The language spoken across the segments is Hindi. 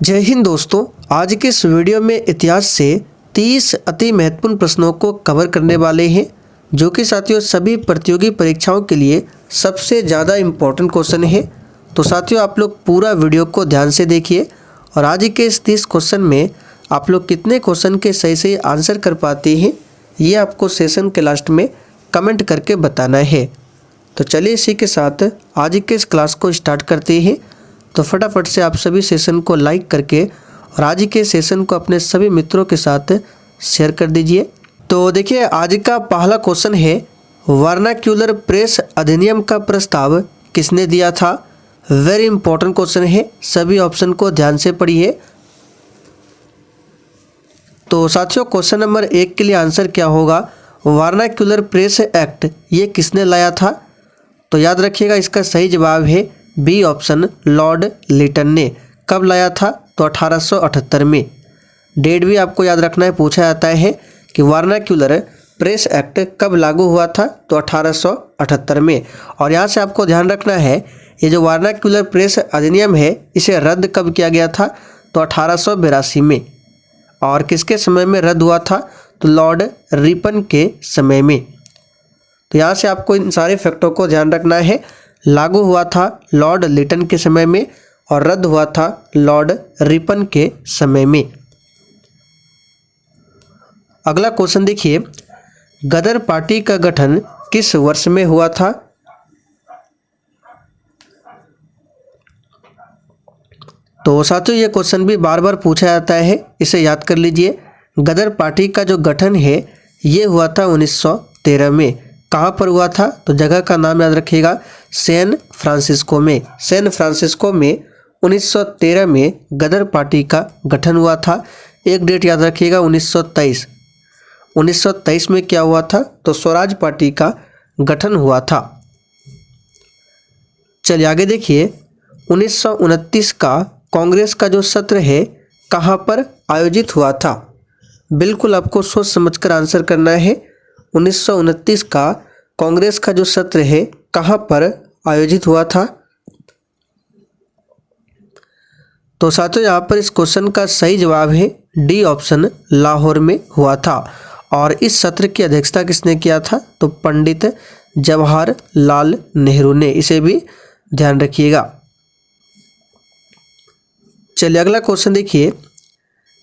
जय हिंद दोस्तों। आज के इस वीडियो में इतिहास से 30 अति महत्वपूर्ण प्रश्नों को कवर करने वाले हैं, जो कि साथियों सभी प्रतियोगी परीक्षाओं के लिए सबसे ज़्यादा इम्पोर्टेंट क्वेश्चन है। तो साथियों आप लोग पूरा वीडियो को ध्यान से देखिए और आज के इस 30 क्वेश्चन में आप लोग कितने क्वेश्चन के सही सही आंसर कर पाते हैं, ये आपको सेशन के लास्ट में कमेंट करके बताना है। तो चलिए इसी के साथ आज के इस क्लास को स्टार्ट करते हैं। तो फटाफट से आप सभी सेशन को लाइक करके और आज के सेशन को अपने सभी मित्रों के साथ शेयर कर दीजिए। तो देखिए आज का पहला क्वेश्चन है, वर्नाक्यूलर प्रेस अधिनियम का प्रस्ताव किसने दिया था। वेरी इंपॉर्टेंट क्वेश्चन है, सभी ऑप्शन को ध्यान से पढ़िए। तो साथियों क्वेश्चन नंबर 1 के लिए आंसर क्या होगा, वर्नाक्यूलर प्रेस एक्ट ये किसने लाया था। तो याद रखिएगा इसका सही जवाब है बी ऑप्शन, लॉर्ड लिटन ने। कब लाया था, तो 1878 में। डेट भी आपको याद रखना है, पूछा जाता है कि वर्नाक्यूलर प्रेस एक्ट कब लागू हुआ था, तो 1878 में। और यहाँ से आपको ध्यान रखना है ये जो वर्नाक्यूलर प्रेस अधिनियम है इसे रद्द कब किया गया था, तो 1882 में। और किसके समय में रद्द हुआ था, तो लॉर्ड रिपन के समय में। तो यहाँ से आपको इन सारे फैक्टों को ध्यान रखना है। लागू हुआ था लॉर्ड लिटन के समय में और रद्द हुआ था लॉर्ड रिपन के समय में। अगला क्वेश्चन देखिए, गदर पार्टी का गठन किस वर्ष में हुआ था। तो साथियों ये क्वेश्चन भी बार बार पूछा जाता है, इसे याद कर लीजिए। गदर पार्टी का जो गठन है ये हुआ था 1913 में। कहाँ पर हुआ था, तो जगह का नाम याद रखिएगा, सैन फ्रांसिस्को में। सैन फ्रांसिस्को में 1913 में गदर पार्टी का गठन हुआ था। एक डेट याद रखिएगा 1923। 1923 में क्या हुआ था, तो स्वराज पार्टी का गठन हुआ था। चलिए आगे देखिए, 1929 का कांग्रेस का जो सत्र है कहाँ पर आयोजित हुआ था। बिल्कुल आपको सोच समझकर आंसर करना है। 1929 का कांग्रेस का जो सत्र है कहाँ पर आयोजित हुआ था। तो साथियों यहाँ पर इस क्वेश्चन का सही जवाब है डी ऑप्शन, लाहौर में हुआ था। और इस सत्र की अध्यक्षता किसने किया था, तो पंडित जवाहरलाल नेहरू ने। इसे भी ध्यान रखिएगा। चलिए अगला क्वेश्चन देखिए,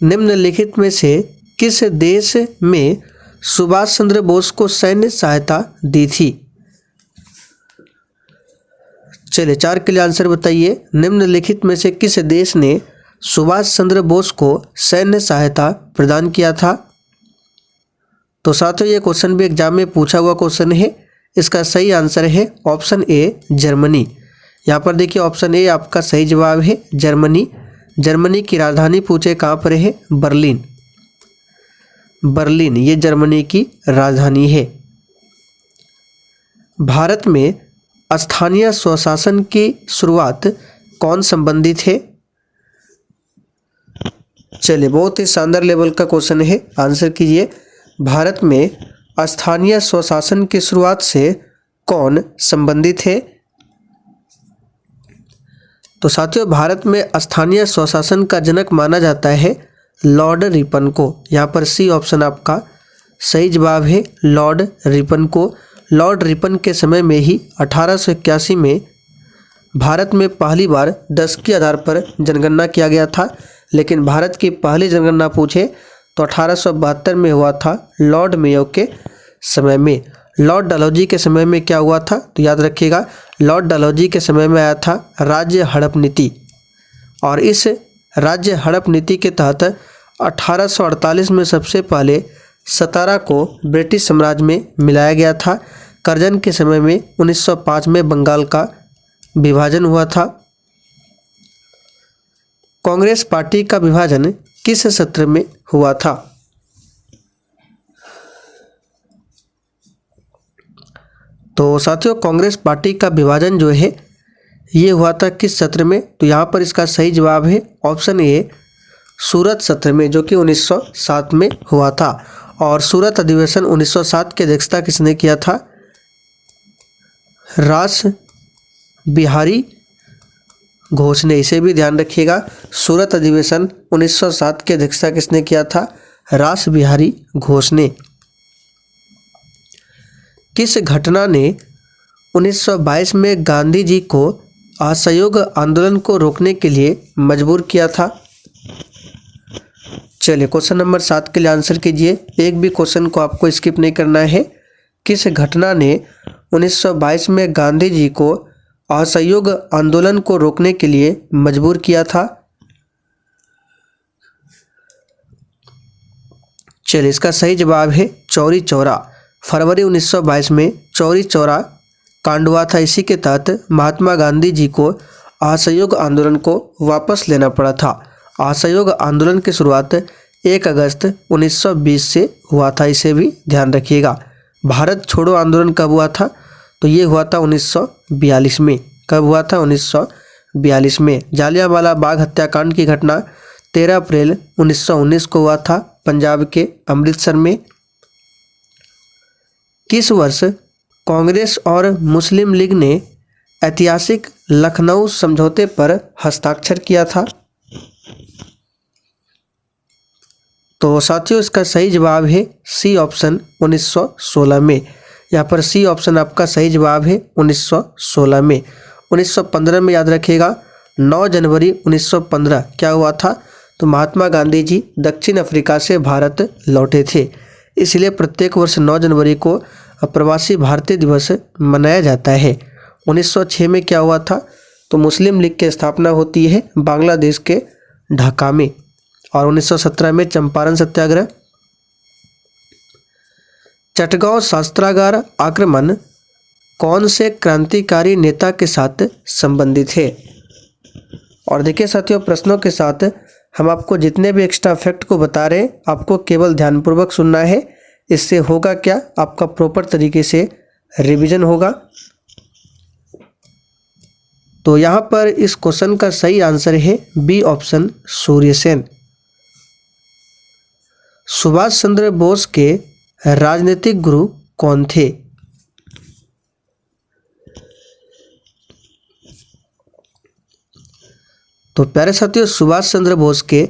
निम्नलिखित में से किस देश में सुभाष चंद्र बोस को सैन्य सहायता दी थी। चलिए 4 के लिए आंसर बताइए। निम्नलिखित में से किस देश ने सुभाष चंद्र बोस को सैन्य सहायता प्रदान किया था। तो साथियों ये क्वेश्चन भी एग्जाम में पूछा हुआ क्वेश्चन है। इसका सही आंसर है ऑप्शन ए, जर्मनी। यहाँ पर देखिए ऑप्शन ए आपका सही जवाब है, जर्मनी। जर्मनी की राजधानी पूछे कहाँ पर है, बर्लिन। बर्लिन ये जर्मनी की राजधानी है। भारत में स्थानीय स्वशासन की शुरुआत कौन संबंधित है। चलिए बहुत ही शानदार लेवल का क्वेश्चन है, आंसर कीजिए। भारत में स्थानीय स्वशासन की शुरुआत से कौन संबंधित है। तो साथियों भारत में स्थानीय स्वशासन का जनक माना जाता है लॉर्ड रिपन को। यहाँ पर सी ऑप्शन आपका सही जवाब है, लॉर्ड रिपन को। लॉर्ड रिपन के समय में ही 1881 में भारत में पहली बार 10 के आधार पर जनगणना किया गया था। लेकिन भारत की पहली जनगणना पूछे तो 1872 में हुआ था, लॉर्ड मेयो के समय में। लॉर्ड डलहौजी के समय में क्या हुआ था, तो याद रखिएगा लॉर्ड डलहौजी के समय में आया था राज्य हड़प नीति। और इस राज्य हड़प नीति के तहत 1848 में सबसे पहले सतारा को ब्रिटिश साम्राज्य में मिलाया गया था। करजन के समय में 1905 में बंगाल का विभाजन हुआ था। कांग्रेस पार्टी का विभाजन किस सत्र में हुआ था। तो साथियों कांग्रेस पार्टी का विभाजन जो है ये हुआ था किस सत्र में, तो यहाँ पर इसका सही जवाब है ऑप्शन ए, सूरत सत्र में, जो कि 1907 में हुआ था। और सूरत अधिवेशन 1907 की अध्यक्षता किसने किया था, रास बिहारी घोष ने, इसे भी ध्यान रखिएगा। सूरत अधिवेशन 1907 की अध्यक्षता किसने किया था? रास बिहारी घोष ने। किस घटना ने 1922 में गांधी जी को असहयोग आंदोलन को रोकने के लिए मजबूर किया था? चलिए क्वेश्चन नंबर 7 के लिए आंसर कीजिए। एक भी क्वेश्चन को आपको स्किप नहीं करना है। किस घटना ने 1922 में गांधी जी को असहयोग आंदोलन को रोकने के लिए मजबूर किया था? चलिए इसका सही जवाब है चौरी चौरा। फरवरी 1922 में चौरी चौरा कांड हुआ था। इसी के तहत महात्मा गांधी जी को असहयोग आंदोलन को वापस लेना पड़ा था। असहयोग आंदोलन की शुरुआत 1 अगस्त 1920 से हुआ था, इसे भी ध्यान रखिएगा। भारत छोड़ो आंदोलन कब हुआ था? तो ये हुआ था 1942 में। कब हुआ था? 1942 में। जालियांवाला बाग हत्याकांड की घटना 13 अप्रैल 1919 को हुआ था पंजाब के अमृतसर में। किस वर्ष कांग्रेस और मुस्लिम लीग ने ऐतिहासिक लखनऊ समझौते पर हस्ताक्षर किया था? तो साथियों इसका सही जवाब है सी ऑप्शन 1916 में। यहाँ पर सी ऑप्शन आपका सही जवाब है 1916 में। 1915 में याद रखिएगा 9 जनवरी 1915 क्या हुआ था? तो महात्मा गांधी जी दक्षिण अफ्रीका से भारत लौटे थे, इसलिए प्रत्येक वर्ष 9 जनवरी को प्रवासी भारतीय दिवस मनाया जाता है। 1906 में क्या हुआ था? तो मुस्लिम लीग की स्थापना होती है बांग्लादेश के ढाका में। और 1917 में चंपारण सत्याग्रह। चटगांव शस्त्रागार आक्रमण कौन से क्रांतिकारी नेता के साथ संबंधित है? और देखिए साथियों, प्रश्नों के साथ हम आपको जितने भी एक्स्ट्रा फैक्ट को बता रहे हैं, आपको केवल ध्यानपूर्वक सुनना है। इससे होगा क्या? आपका प्रॉपर तरीके से रिवीजन होगा। तो यहाँ पर इस क्वेश्चन का सही आंसर है बी ऑप्शन सूर्यसेन। सुभाष चंद्र बोस के राजनीतिक गुरु कौन थे? तो प्यारे साथियों, सुभाष चंद्र बोस के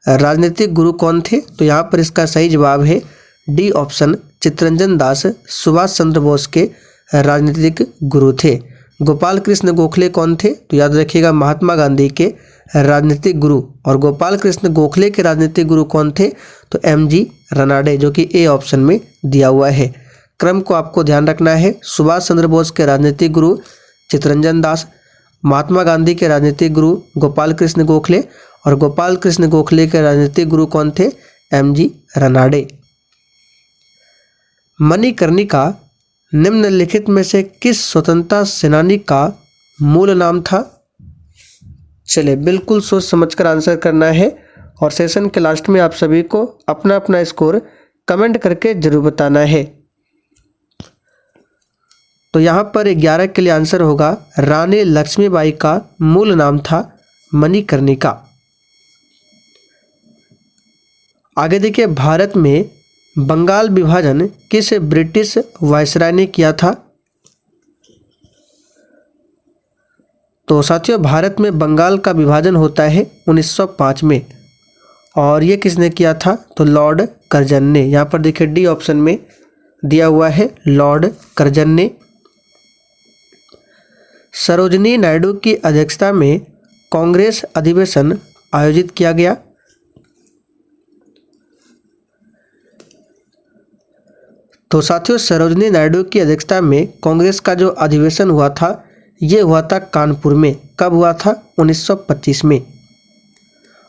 राजनीतिक गुरु कौन थे? तो यहाँ पर इसका सही जवाब है डी ऑप्शन चित्तरंजन दास सुभाष चंद्र बोस के राजनीतिक गुरु थे। गोपाल कृष्ण गोखले कौन थे? तो याद रखिएगा महात्मा गांधी के राजनीतिक गुरु। और गोपाल कृष्ण गोखले के राजनीतिक गुरु कौन थे? तो एमजी रनाडे, जो कि ए ऑप्शन में दिया हुआ है। क्रम को आपको ध्यान रखना है। सुभाष चंद्र बोस के राजनीतिक गुरु चित्तरंजन दास, महात्मा गांधी के राजनीतिक गुरु गोपाल कृष्ण गोखले, और गोपाल कृष्ण गोखले के राजनीतिक गुरु कौन थे? एमजी रनाडे। मणिकर्णिका निम्नलिखित में से किस स्वतंत्रता सेनानी का मूल नाम था? चलिए बिल्कुल सोच समझकर आंसर करना है, और सेशन के लास्ट में आप सभी को अपना अपना स्कोर कमेंट करके जरूर बताना है। तो यहाँ पर 11 के लिए आंसर होगा रानी लक्ष्मीबाई का मूल नाम था मणिकर्णिका। आगे देखिए, भारत में बंगाल विभाजन किस ब्रिटिश वायसराय ने किया था? तो साथियों, भारत में बंगाल का विभाजन होता है 1905 में, और ये किसने किया था? तो लॉर्ड कर्जन ने। यहाँ पर देखिए डी ऑप्शन में दिया हुआ है लॉर्ड कर्जन ने। सरोजिनी नायडू की अध्यक्षता में कांग्रेस अधिवेशन आयोजित किया गया। तो साथियों, सरोजिनी नायडू की अध्यक्षता में कांग्रेस का जो अधिवेशन हुआ था, ये हुआ था कानपुर में। कब हुआ था? 1925 में।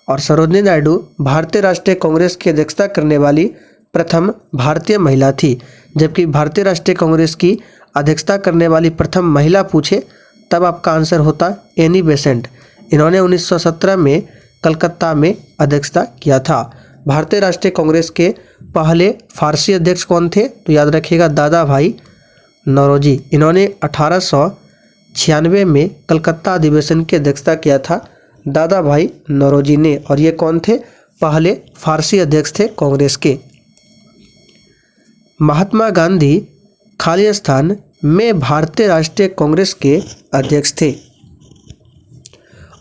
और सरोजिनी नायडू भारतीय राष्ट्रीय कांग्रेस की अध्यक्षता करने वाली प्रथम भारतीय महिला थी। जबकि भारतीय राष्ट्रीय कांग्रेस की अध्यक्षता करने वाली प्रथम महिला पूछे तब आपका आंसर होता एनी बेसेंट। इन्होंने 1917 में कलकत्ता में अध्यक्षता किया था। भारतीय राष्ट्रीय कांग्रेस के पहले फारसी अध्यक्ष कौन थे? तो याद रखिएगा दादा भाई नौरोजी। इन्होंने 1896 में कलकत्ता अधिवेशन की अध्यक्षता किया था दादा भाई नौरोजी ने। और ये कौन थे? पहले फारसी अध्यक्ष थे कांग्रेस के। महात्मा गांधी खालिस्तान में भारतीय राष्ट्रीय कांग्रेस के अध्यक्ष थे।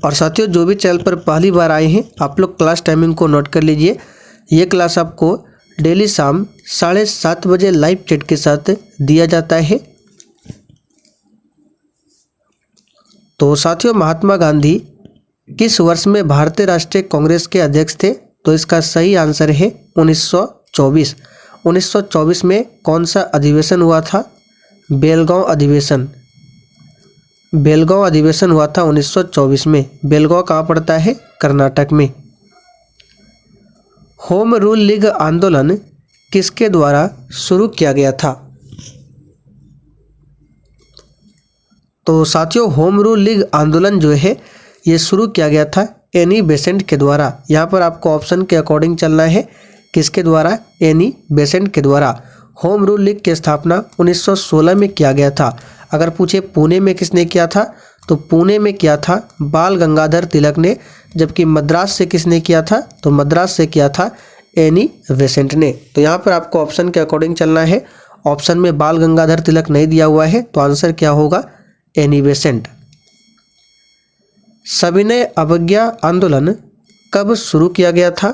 और साथियों जो भी चैनल पर पहली बार आए हैं आप लोग क्लास टाइमिंग को नोट कर लीजिए। ये क्लास आपको डेली शाम 7:30 बजे लाइव चैट के साथ दिया जाता है। तो साथियों महात्मा गांधी किस वर्ष में भारतीय राष्ट्रीय कांग्रेस के अध्यक्ष थे? तो इसका सही आंसर है 1924। 1924 में कौन सा अधिवेशन हुआ था? बेलगांव अधिवेशन। बेलगांव अधिवेशन हुआ था 1924 में। बेलगांव कहाँ पड़ता है? कर्नाटक में। होम रूल लीग आंदोलन किसके द्वारा शुरू किया गया था? तो साथियों होम रूल लीग आंदोलन जो है ये शुरू किया गया था एनी बेसेंट के द्वारा। यहाँ पर आपको ऑप्शन के अकॉर्डिंग चलना है। किसके द्वारा? एनी बेसेंट के द्वारा। होम रूल लीग की स्थापना 1916 में किया गया था। अगर पूछे पुणे में किसने किया था, तो पुणे में किया था बाल गंगाधर तिलक ने। जबकि मद्रास से किसने किया था? तो मद्रास से किया था एनी बेसेंट ने। तो यहाँ पर आपको ऑप्शन के अकॉर्डिंग चलना है। ऑप्शन में बाल गंगाधर तिलक नहीं दिया हुआ है, तो आंसर क्या होगा? Annie Besant. सविनय अवज्ञा आंदोलन कब शुरू किया गया था?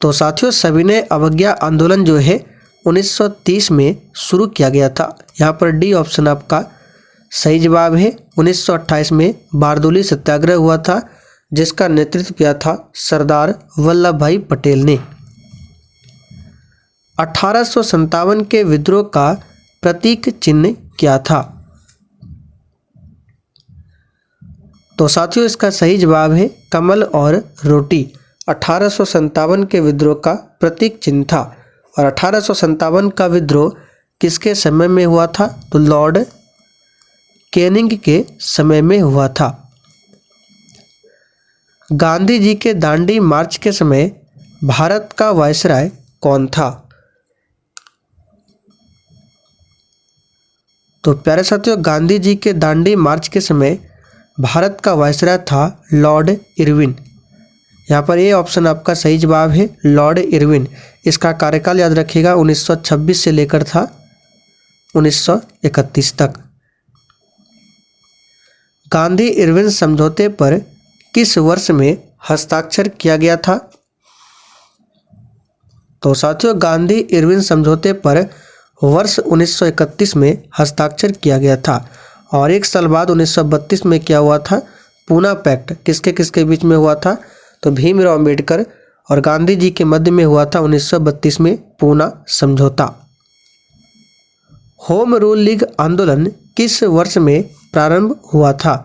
तो साथियों सविनय अवज्ञा आंदोलन जो है 1930 में शुरू किया गया था। यहाँ पर डी ऑप्शन आपका सही जवाब है। 1928 में बारदोली सत्याग्रह हुआ था, जिसका नेतृत्व किया था सरदार वल्लभ भाई पटेल ने। 1857 के विद्रोह का प्रतीक चिन्ह क्या था? तो साथियों इसका सही जवाब है कमल और रोटी। 1857 के विद्रोह का प्रतीक चिन्ह था। और 1857 का विद्रोह किसके समय में हुआ था? तो लॉर्ड कैनिंग के समय में हुआ था। गांधी जी के दांडी मार्च के समय भारत का वायसराय कौन था? तो प्यारे साथियों गांधी जी के दांडी मार्च के समय भारत का वायसराय था लॉर्ड इरविन। यहाँ पर ये ऑप्शन आपका सही जवाब है, लॉर्ड इरविन। इसका कार्यकाल याद रखिएगा 1926 से लेकर था 1931 तक। गांधी इरविन समझौते पर किस वर्ष में हस्ताक्षर किया गया था? तो साथियों गांधी इरविन समझौते पर वर्ष 1931 में हस्ताक्षर किया गया था। और एक साल बाद 1932 में क्या हुआ था? पूना पैक्ट किसके किसके बीच में हुआ था? तो भीमराव अंबेडकर और गांधी जी के मध्य में हुआ था 1932 में पूना समझौता। होम रूल लीग आंदोलन किस वर्ष में प्रारंभ हुआ था?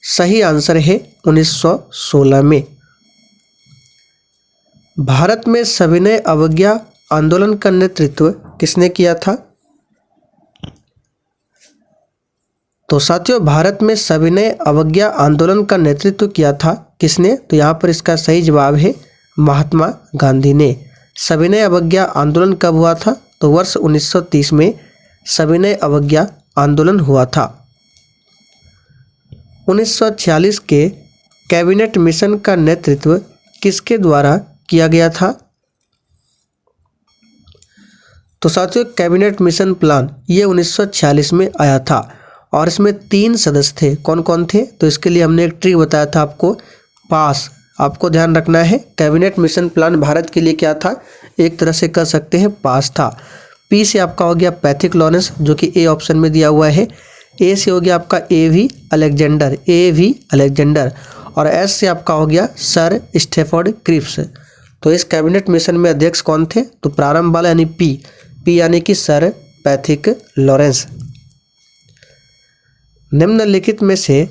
सही आंसर है 1916 में। भारत में सविनय अवज्ञा आंदोलन का नेतृत्व किसने किया था? तो साथियों भारत में सविनय अवज्ञा आंदोलन का नेतृत्व किया था किसने? तो यहाँ पर इसका सही जवाब है महात्मा गांधी ने। सविनय अवज्ञा आंदोलन कब हुआ था? तो वर्ष 1930 में सविनय अवज्ञा आंदोलन हुआ था। 1946 के कैबिनेट मिशन का नेतृत्व किसके द्वारा किया गया था? तो साथियों कैबिनेट मिशन प्लान ये 1946 में आया था और इसमें 3 सदस्य थे। कौन कौन थे? तो इसके लिए हमने एक ट्रिक बताया था आपको, पास। आपको ध्यान रखना है कैबिनेट मिशन प्लान भारत के लिए क्या था? एक तरह से कह सकते हैं पास था। पी से आपका हो गया पैथिक लॉरेंस जो कि ए ऑप्शन में दिया हुआ है। ए से हो गया आपका ए.वी. अलेक्जेंडर और एस से आपका हो गया सर स्टेफर्ड क्रिप्स। तो इस कैबिनेट मिशन में अध्यक्ष कौन थे? तो प्रारंभ वाला यानी पी यानी कि सर पैथिक लॉरेंस। निम्नलिखित में से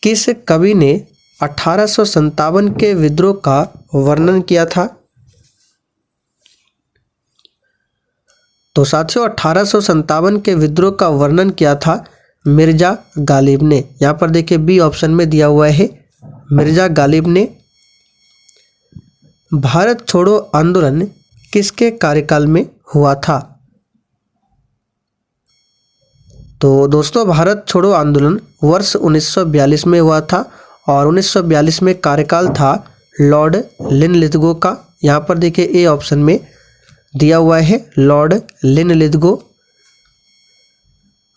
किस कवि ने 1857 के विद्रोह का वर्णन किया था? तो साथियों 1857 के विद्रोह का वर्णन किया था मिर्जा गालिब ने। यहाँ पर देखिए बी ऑप्शन में दिया हुआ है मिर्जा गालिब ने। भारत छोड़ो आंदोलन किसके कार्यकाल में हुआ था? तो दोस्तों भारत छोड़ो आंदोलन वर्ष 1942 में हुआ था और 1942 में कार्यकाल था लॉर्ड लिनलिथगो का। यहाँ पर देखिए ए ऑप्शन में दिया हुआ है लॉर्ड लिनलिथगो।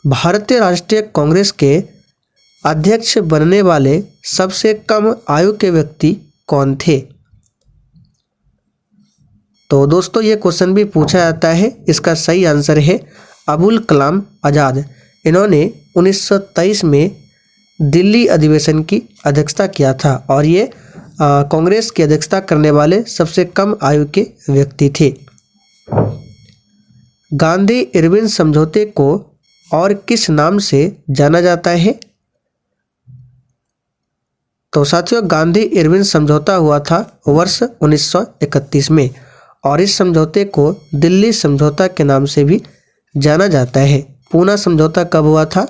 भारतीय राष्ट्रीय कांग्रेस के अध्यक्ष बनने वाले सबसे कम आयु के व्यक्ति कौन थे? तो दोस्तों ये क्वेश्चन भी पूछा जाता है। इसका सही आंसर है अबुल कलाम आज़ाद। इन्होंने 1923 में दिल्ली अधिवेशन की अध्यक्षता किया था और ये कांग्रेस की अध्यक्षता करने वाले सबसे कम आयु के व्यक्ति थे। गांधी इरविन समझौते को और किस नाम से जाना जाता है? तो साथियों गांधी इरविन समझौता हुआ था वर्ष 1931 में और इस समझौते को दिल्ली समझौता के नाम से भी जाना जाता है। पूना समझौता कब हुआ था?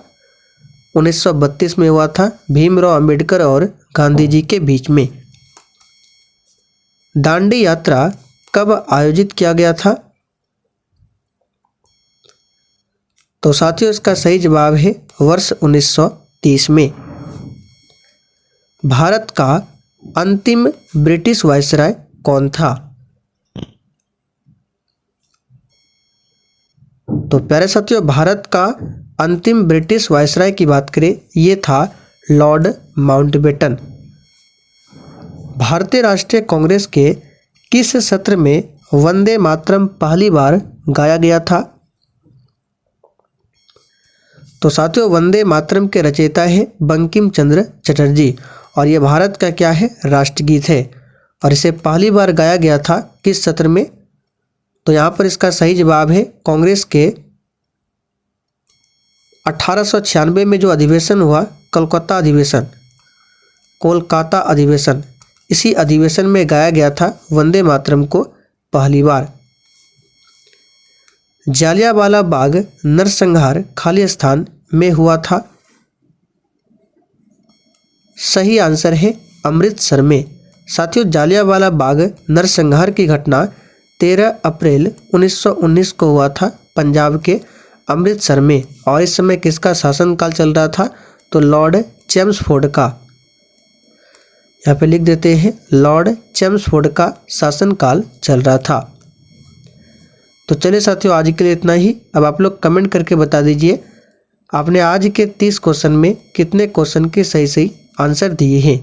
1932 में हुआ था, भीमराव अंबेडकर और गांधी जी के बीच में। दांडी यात्रा कब आयोजित किया गया था? तो साथियों इसका सही जवाब है वर्ष 1930 में। भारत का अंतिम ब्रिटिश वायसराय कौन था? तो प्यारे साथियों भारत का अंतिम ब्रिटिश वायसराय की बात करें ये था लॉर्ड माउंटबेटन। भारतीय राष्ट्रीय कांग्रेस के किस सत्र में वंदे मातरम पहली बार गाया गया था? तो साथियों वंदे मातरम के रचयिता है बंकिम चंद्र चटर्जी और ये भारत का क्या है? राष्ट्रगीत है और इसे पहली बार गाया गया था किस सत्र में? तो यहाँ पर इसका सही जवाब है कांग्रेस के 1896 में जो अधिवेशन हुआ कोलकाता अधिवेशन, इसी अधिवेशन में गाया गया था वंदे मातरम को पहली बार। जालियांवाला बाग नरसंहार खालिस्तान में हुआ था? सही आंसर है अमृतसर में। साथियों जालियांवाला बाग नरसंहार की घटना 13 अप्रैल 1919 को हुआ था पंजाब के अमृतसर में और इस समय किसका शासनकाल चल रहा था? तो लॉर्ड चेम्सफोर्ड का। यहाँ पे लिख देते हैं लॉर्ड चेम्सफोर्ड का शासनकाल चल रहा था। तो चलिए साथियों आज के लिए इतना ही। अब आप लोग कमेंट करके बता दीजिए आपने आज के 30 क्वेश्चन में कितने क्वेश्चन के सही आंसर दिए हैं।